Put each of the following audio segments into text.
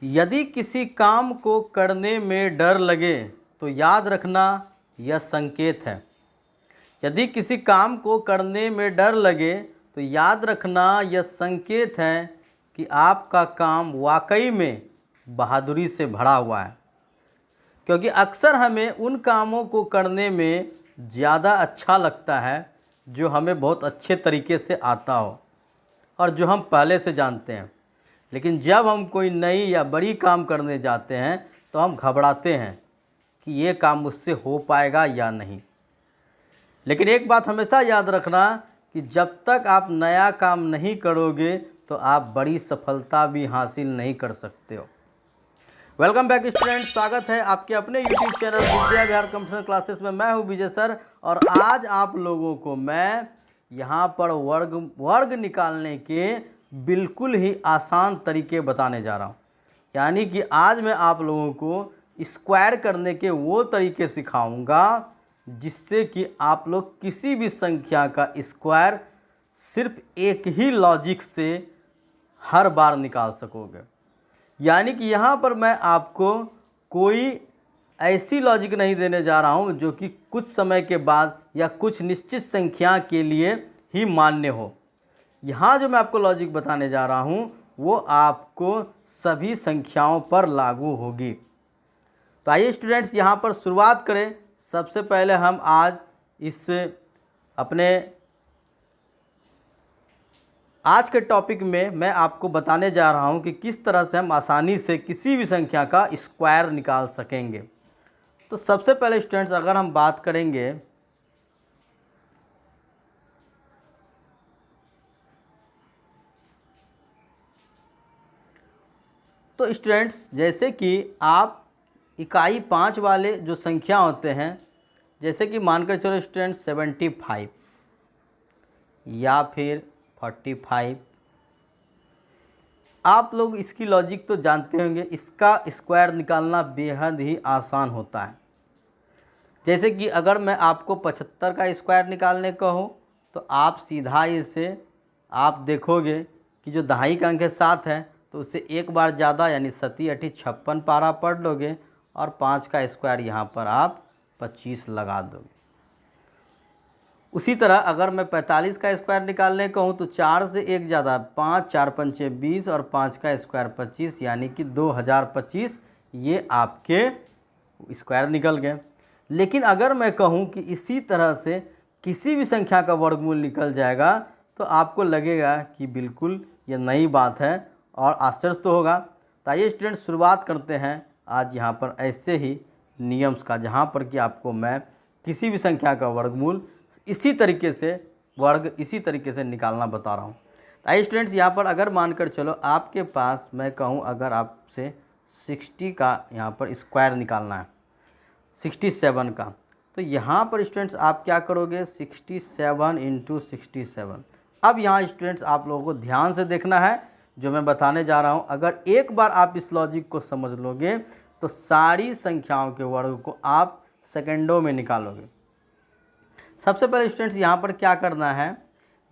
यदि किसी काम को करने में डर लगे तो याद रखना यह संकेत है। यदि किसी काम को करने में डर लगे तो याद रखना यह संकेत है कि आपका काम वाकई में बहादुरी से भरा हुआ है। क्योंकि अक्सर हमें उन कामों को करने में ज़्यादा अच्छा लगता है जो हमें बहुत अच्छे तरीके से आता हो और जो हम पहले से जानते हैं। लेकिन जब हम कोई नई या बड़ी काम करने जाते हैं तो हम घबराते हैं कि ये काम मुझसे हो पाएगा या नहीं। लेकिन एक बात हमेशा याद रखना कि जब तक आप नया काम नहीं करोगे तो आप बड़ी सफलता भी हासिल नहीं कर सकते हो। वेलकम बैक स्टूडेंट, स्वागत है आपके अपने YouTube channel Vidya Vihar computer classes में। मैं हूं विजय सर और आज आप लोगों को मैं यहां पर वर्ग निकालने के बिल्कुल ही आसान तरीके बताने जा रहा हूं। यानी कि आज मैं आप लोगों को स्क्वायर करने के वो तरीके सिखाऊंगा जिससे कि आप लोग किसी भी संख्या का स्क्वायर सिर्फ एक ही लॉजिक से हर बार निकाल सकोगे। यानी कि यहाँ पर मैं आपको कोई ऐसी लॉजिक नहीं देने जा रहा हूँ जो कि कुछ समय के बाद या कुछ निश्चित संख्या के लिए ही मान्य हो। यहाँ जो मैं आपको लॉजिक बताने जा रहा हूँ वो आपको सभी संख्याओं पर लागू होगी। तो आइए स्टूडेंट्स यहाँ पर शुरुआत करें। सबसे पहले हम आज इस अपने आज के टॉपिक में मैं आपको बताने जा रहा हूं कि किस तरह से हम आसानी से किसी भी संख्या का स्क्वायर निकाल सकेंगे। तो सबसे पहले स्टूडेंट्स अगर हम बात करेंगे तो स्टूडेंट्स जैसे कि आप इकाई 5 वाले जो संख्या होते हैं, जैसे कि मानकर चलो स्टूडेंट्स 75 या फिर 45, आप लोग इसकी लॉजिक तो जानते होंगे। इसका स्क्वायर निकालना बेहद ही आसान होता है। जैसे कि अगर मैं आपको 75 का स्क्वायर निकालने को कहूँ तो आप सीधा इसे आप देखोगे कि जो दहाई का अंक है 7 है तो उससे एक बार ज़्यादा यानी 7 8 56 पारा पढ़ लोगे और 5 का स्क्वायर यहाँ पर आप 25 लगा दोगे। उसी तरह अगर मैं 45 का स्क्वायर निकालने को कहूँ तो 4 से एक ज़्यादा 5, 4 पंचे 20 और 5 का स्क्वायर 25 यानी कि 2025 ये आपके स्क्वायर निकल गए। लेकिन अगर मैं कहूँ कि इसी तरह से किसी भी संख्या का वर्गमूल निकल जाएगा तो आपको लगेगा कि बिल्कुल ये नई बात है और आश्चर्य तो होगा। तो आइए स्टूडेंट शुरुआत करते हैं आज यहाँ पर ऐसे ही नियम्स का, जहाँ पर कि आपको मैं किसी भी संख्या का वर्गमूल इसी तरीके से निकालना बता रहा हूँ। आइए स्टूडेंट्स यहाँ पर अगर मानकर चलो आपके पास मैं कहूँ अगर आपसे 60 का यहाँ पर स्क्वायर निकालना है 67 का, तो यहाँ पर स्टूडेंट्स आप क्या करोगे 67 इंटू 67। अब यहाँ स्टूडेंट्स आप लोगों को ध्यान से देखना है जो मैं बताने जा रहा हूँ। अगर एक बार आप इस लॉजिक को समझ लोगे तो सारी संख्याओं के वर्ग को आप सेकेंडों में निकालोगे। सबसे पहले स्टूडेंट्स यहाँ पर क्या करना है,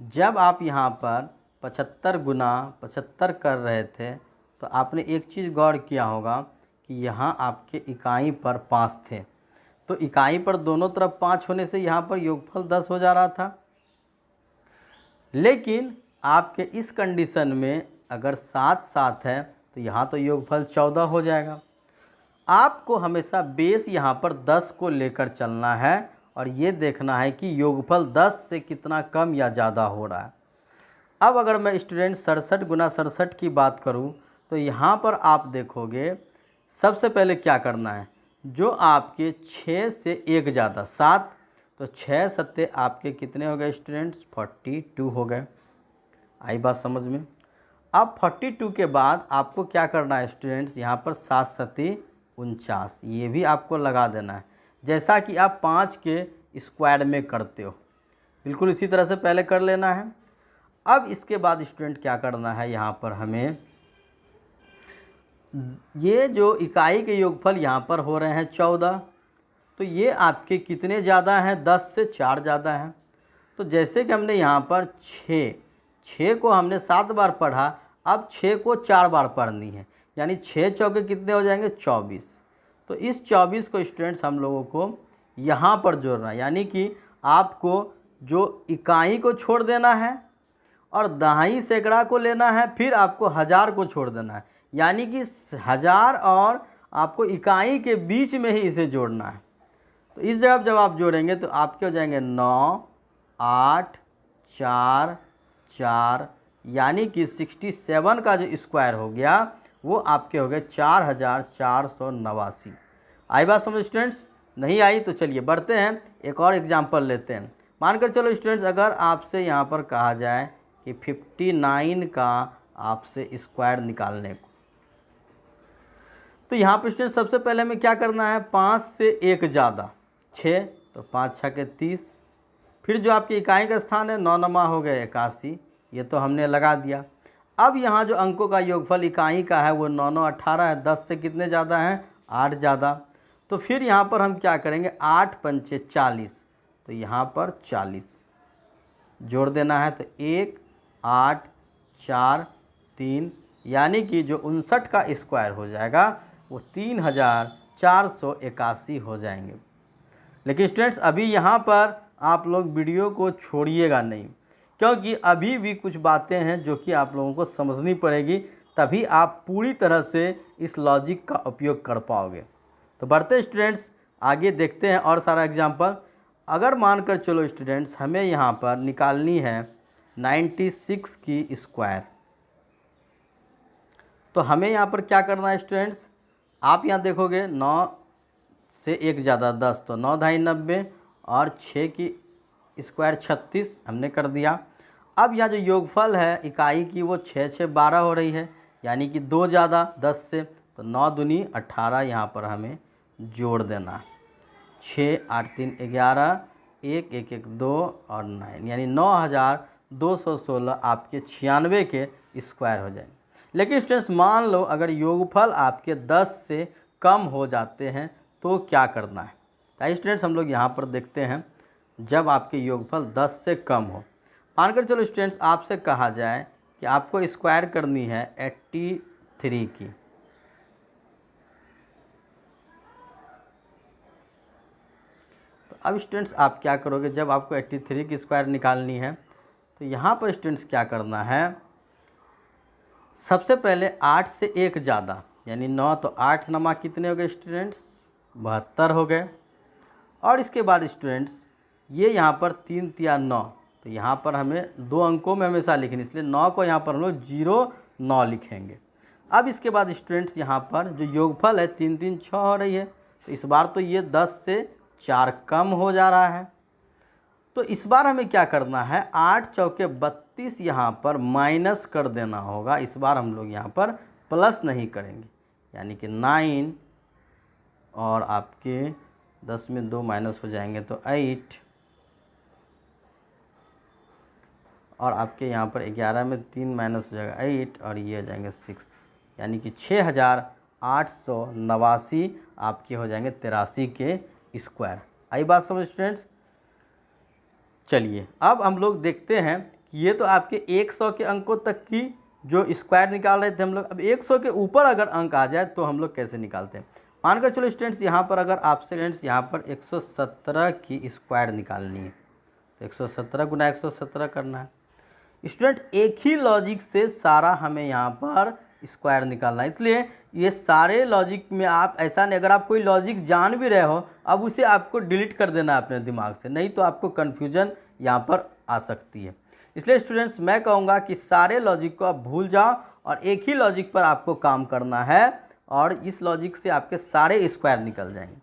जब आप यहाँ पर 75 गुना 75 कर रहे थे तो आपने एक चीज़ गौर किया होगा कि यहाँ आपके इकाई पर 5 थे, तो इकाई पर दोनों तरफ 5 होने से यहाँ पर योगफल 10 हो जा रहा था। लेकिन आपके इस कंडीशन में अगर 7 7 है तो यहाँ तो योगफल 14 हो जाएगा। आपको हमेशा बेस यहाँ पर 10 को लेकर चलना है और ये देखना है कि योगफल 10 से कितना कम या ज़्यादा हो रहा है। अब अगर मैं स्टूडेंट 67 गुना 67 की बात करूं तो यहाँ पर आप देखोगे सबसे पहले क्या करना है, जो आपके 6 से एक ज़्यादा 7, तो 6 सत्ते आपके कितने हो गए स्टूडेंट्स 42 हो गए। आई बात समझ में। अब 42 के बाद आपको क्या करना है स्टूडेंट्स, यहाँ पर 7 सत्ते 49, ये भी आपको लगा देना है जैसा कि आप 5 के स्क्वायर में करते हो। बिल्कुल इसी तरह से पहले कर लेना है। अब इसके बाद स्टूडेंट क्या करना है, यहाँ पर हमें ये जो इकाई के योगफल यहाँ पर हो रहे हैं 14, तो ये आपके कितने ज़्यादा हैं 10 से 4 ज़्यादा हैं। तो जैसे कि हमने यहाँ पर 6 को हमने 7 बार पढ़ा, अब 6 को 4 बार पढ़नी है। यानी 6 चौके कितने हो जाएंगे 24। तो इस 24 को स्टूडेंट्स हम लोगों को यहाँ पर जोड़ना है, यानी कि आपको जो इकाई को छोड़ देना है और दहाई सैकड़ा को लेना है, फिर आपको हज़ार को छोड़ देना है, यानी कि हज़ार और आपको इकाई के बीच में ही इसे जोड़ना है। तो इस जगह जब आप जोड़ेंगे तो आपके हो जाएंगे 9, 8, 4, 4, यानी कि 67 का जो स्क्वायर हो गया वो आपके हो गए 4489। आई बात समझ स्टूडेंट्स? नहीं आई तो चलिए बढ़ते हैं, एक और एग्जाम्पल लेते हैं। मानकर चलो स्टूडेंट्स, अगर आपसे यहाँ पर कहा जाए कि 59 का आपसे स्क्वायर निकालने को, तो यहाँ पर स्टूडेंट सबसे पहले हमें क्या करना है, 5 से 1 ज़्यादा 6, तो 5 6 के 30, फिर जो आपके इकाई का स्थान है 9 नमा हो गए 81, ये तो हमने लगा दिया। अब यहाँ जो अंकों का योगफल इकाई का है वो 9 9 18 है, 10 से कितने ज़्यादा हैं 8 ज़्यादा। तो फिर यहाँ पर हम क्या करेंगे, 8 पंचे 40, तो यहाँ पर 40 जोड़ देना है, तो 1 8 4 3, यानी कि जो 59 का स्क्वायर हो जाएगा वो 3481 हो जाएंगे। लेकिन स्टूडेंट्स अभी यहाँ पर आप लोग वीडियो को छोड़िएगा नहीं, क्योंकि अभी भी कुछ बातें हैं जो कि आप लोगों को समझनी पड़ेगी, तभी आप पूरी तरह से इस लॉजिक का उपयोग कर पाओगे। तो बढ़ते स्टूडेंट्स आगे देखते हैं और सारा एग्जाम्पल। अगर मानकर चलो स्टूडेंट्स हमें यहाँ पर निकालनी है 96 की स्क्वायर, तो हमें यहाँ पर क्या करना है स्टूडेंट्स, आप यहाँ देखोगे 9 से 1 ज़्यादा 10, तो 9 ढाई 90 और 6 की स्क्वायर 36 हमने कर दिया। अब यहाँ जो योगफल है इकाई की वो 6 6 12 हो रही है, यानी कि 2 ज़्यादा 10 से, तो 9 दूनी 18 यहाँ पर हमें जोड़ देना है। 6 8 3 11, 1 1 1 2 और 9, यानी 9216 आपके 96 के स्क्वायर हो जाएंगे। लेकिन स्टूडेंट्स मान लो अगर योगफल आपके 10 से कम हो जाते हैं तो क्या करना है। ताकि स्टूडेंट्स हम लोग यहाँ पर देखते हैं, जब आपके योगफल 10 से कम हो, मानकर चलो स्टूडेंट्स आपसे कहा जाए कि आपको स्क्वायर करनी है 83 की, तो अब स्टूडेंट्स आप क्या करोगे, जब आपको 83 की स्क्वायर निकालनी है तो यहाँ पर स्टूडेंट्स क्या करना है, सबसे पहले 8 से 1 ज़्यादा यानी 9, तो 8 नमा कितने हो गए स्टूडेंट्स 72 हो गए। और इसके बाद स्टूडेंट्स ये यहाँ पर 3 तिया 9, तो यहाँ पर हमें 2 अंकों में हमेशा लिखनी, इसलिए 9 को यहाँ पर हम लोग 0 9 लिखेंगे। अब इसके बाद स्टूडेंट्स यहाँ पर जो योगफल है 3 3 6 हो रही है, तो इस बार तो ये 10 से 4 कम हो जा रहा है, तो इस बार हमें क्या करना है, 8 चौके 32 यहाँ पर माइनस कर देना होगा। इस बार हम लोग यहाँ पर प्लस नहीं करेंगे, यानी कि 9 और आपके 10 में 2 माइनस हो जाएंगे तो 8, और आपके यहाँ पर 11 में 3 माइनस हो जाएगा 8, और ये हो जाएंगे 6, यानी कि 6889 आपके हो जाएंगे 83 के स्क्वायर। आई बात समझ स्टूडेंट्स? चलिए अब हम लोग देखते हैं कि ये तो आपके 100 के अंकों तक की जो स्क्वायर निकाल रहे थे हम लोग। अब 100 के ऊपर अगर अंक आ जाए तो हम लोग कैसे निकालते हैं। मानकर चलो स्टूडेंट्स यहाँ पर अगर आपसे स्टूडेंट्स यहाँ पर 117 की स्क्वायर निकालनी है तो 117 गुना 117 करना है। स्टूडेंट एक ही लॉजिक से सारा हमें यहाँ पर स्क्वायर निकालना है, इसलिए ये सारे लॉजिक में आप ऐसा नहीं, अगर आप कोई लॉजिक जान भी रहे हो अब उसे आपको डिलीट कर देना है अपने दिमाग से, नहीं तो आपको कन्फ्यूजन यहाँ पर आ सकती है। इसलिए स्टूडेंट्स मैं कहूँगा कि सारे लॉजिक को आप भूल जाओ और एक ही लॉजिक पर आपको काम करना है और इस लॉजिक से आपके सारे स्क्वायर निकल जाएंगे।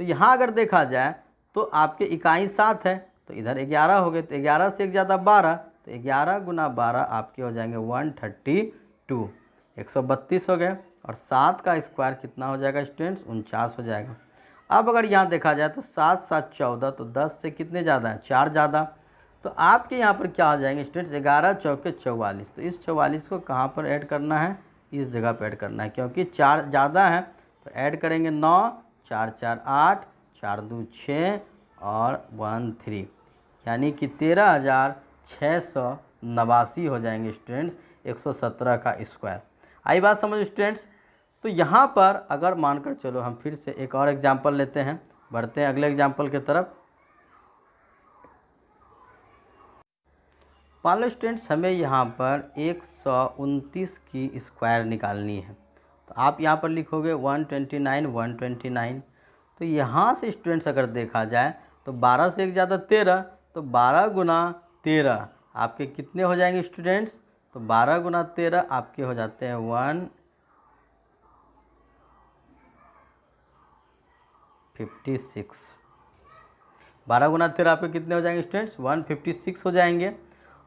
तो यहाँ अगर देखा जाए तो आपके इकाई 7 है तो इधर 11 हो गए, तो 11 से 1 ज़्यादा 12, तो 11 गुना 12 आपके हो जाएंगे 132, 132 हो गए, और 7 का स्क्वायर कितना हो जाएगा स्टूडेंट्स 49 हो जाएगा। अब अगर यहाँ देखा जाए तो 7 7 14, तो 10 से कितने ज़्यादा हैं 4 ज़्यादा, तो आपके यहाँ पर क्या हो जाएंगे स्टूडेंट्स 11 चौके 44, तो इस 44 को कहाँ पर ऐड करना है, इस जगह पर ऐड करना है, क्योंकि 4 ज़्यादा है तो ऐड करेंगे 9, 4 4 8, 4 2 6 और 1 3, यानी कि 13,689 हो जाएंगे स्टूडेंट्स 117 का स्क्वायर। आई बात समझ स्टूडेंट्स? तो यहाँ पर अगर मानकर चलो हम फिर से एक और एग्जाम्पल लेते हैं, बढ़ते हैं अगले एग्जाम्पल की तरफ। मान लो स्टूडेंट्स हमें यहाँ पर 129 की स्क्वायर निकालनी है, तो आप यहाँ पर लिखोगे 129 129। तो यहाँ से स्टूडेंट्स अगर देखा जाए तो 12 से एक ज़्यादा 13, तो 12 गुना 13 आपके कितने हो जाएंगे स्टूडेंट्स? तो 12 गुना 13 आपके हो जाते हैं 156। 12 गुना 13 आपके कितने हो जाएंगे स्टूडेंट्स? 156 हो जाएंगे।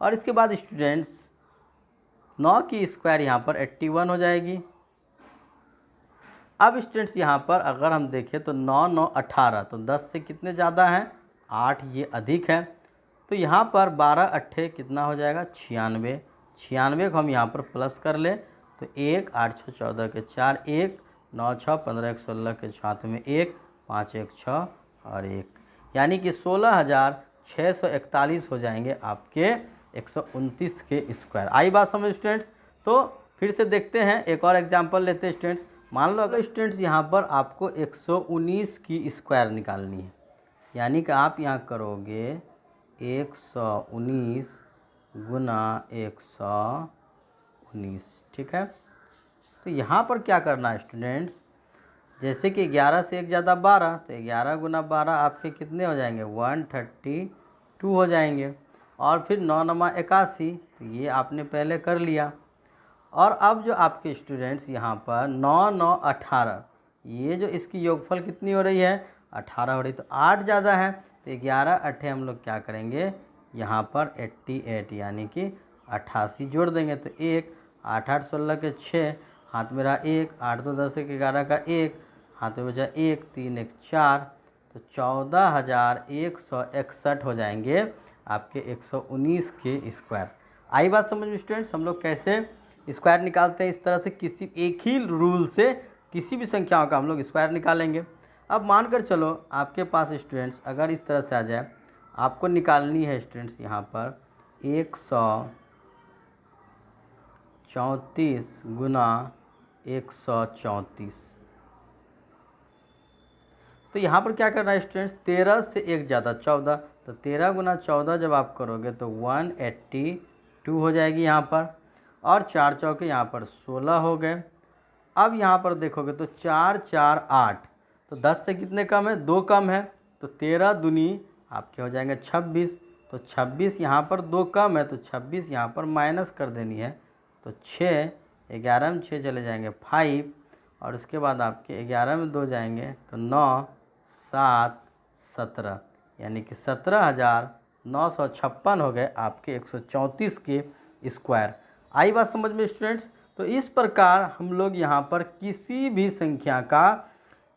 और इसके बाद स्टूडेंट्स 9 की स्क्वायर यहाँ पर 81 हो जाएगी। अब स्टूडेंट्स यहाँ पर अगर हम देखें तो 9 9 18, तो 10 से कितने ज़्यादा हैं? 8, ये अधिक है। तो यहाँ पर 12 अट्ठे कितना हो जाएगा? 96। 96 को हम यहाँ पर प्लस कर ले तो 1 8 6 14 के 4, 1 9 6 15 1 16 के 7 में 1 5 1 6 और 1, यानी कि 16,641 हो जाएंगे आपके 129 के स्क्वायर। आई बात समझ स्टूडेंट्स? तो फिर से देखते हैं, एक और एग्जांपल लेते हैं स्टूडेंट्स। मान लो अगर स्टूडेंट्स यहाँ पर आपको 119 की स्क्वायर निकालनी है, यानी कि आप यहाँ करोगे 119 गुना 119, ठीक है। तो यहाँ पर क्या करना है स्टूडेंट्स, जैसे कि 11 से एक ज़्यादा 12, तो 11 गुना 12 आपके कितने हो जाएंगे? 132 हो जाएंगे। और फिर 9 नमा 81, तो ये आपने पहले कर लिया। और अब जो आपके स्टूडेंट्स यहाँ पर 9 9 18, ये जो इसकी योगफल कितनी हो रही है? 18 हो रही, तो 8 ज़्यादा है, तो 11 अट्ठे हम लोग क्या करेंगे यहाँ पर 88, यानी कि 88 जोड़ देंगे। तो 1 8 8 16 के 6, हाथ में रहा 1, 8 2 10 1 11 का 1, हाथ में बचा 1 3 1 4, तो 14,161 हो जाएंगे आपके 119 के स्क्वायर। आई बात समझ में स्टूडेंट्स? हम लोग कैसे स्क्वायर निकालते हैं, इस तरह से किसी एक ही रूल से किसी भी संख्याओं का हम लोग स्क्वायर निकालेंगे। अब मानकर चलो आपके पास स्टूडेंट्स अगर इस तरह से आ जाए, आपको निकालनी है स्टूडेंट्स यहाँ पर 134 गुना 134, तो यहाँ पर क्या करना है स्टूडेंट्स? 13 से एक ज़्यादा 14, तो 13 गुना 14 जब आप करोगे तो 182 हो जाएगी यहाँ पर। और 4 चौके यहाँ पर 16 हो गए। अब यहाँ पर देखोगे तो 4 4 8, तो 10 से कितने कम है? 2 कम है, तो 13 दूनी आपके हो जाएंगे 26, तो 26 यहाँ पर 2 कम है, तो 26 यहाँ पर माइनस कर देनी है, तो 6 11 में 6 चले जाएंगे 5, और उसके बाद आपके 11 में 2 जाएंगे तो 9 7 17, यानी कि 17,956 हो गए आपके 134 के स्क्वायर। आई बात समझ में स्टूडेंट्स? तो इस प्रकार हम लोग यहाँ पर किसी भी संख्या का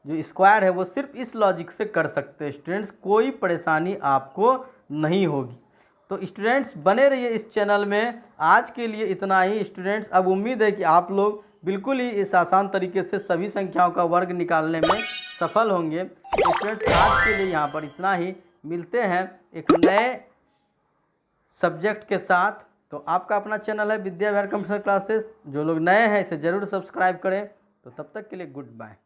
जो स्क्वायर है वो सिर्फ इस लॉजिक से कर सकते हैं स्टूडेंट्स, कोई परेशानी आपको नहीं होगी। तो स्टूडेंट्स बने रहिए इस चैनल में। आज के लिए इतना ही स्टूडेंट्स। अब उम्मीद है कि आप लोग बिल्कुल ही इस आसान तरीके से सभी संख्याओं का वर्ग निकालने में सफल होंगे। स्टूडेंट्स आज के लिए यहाँ पर इतना ही, मिलते हैं एक नए सब्जेक्ट के साथ। तो आपका अपना चैनल है विद्या विहार कंप्यूटर क्लासेस, जो लोग नए हैं इसे ज़रूर सब्सक्राइब करें। तो तब तक के लिए गुड बाय।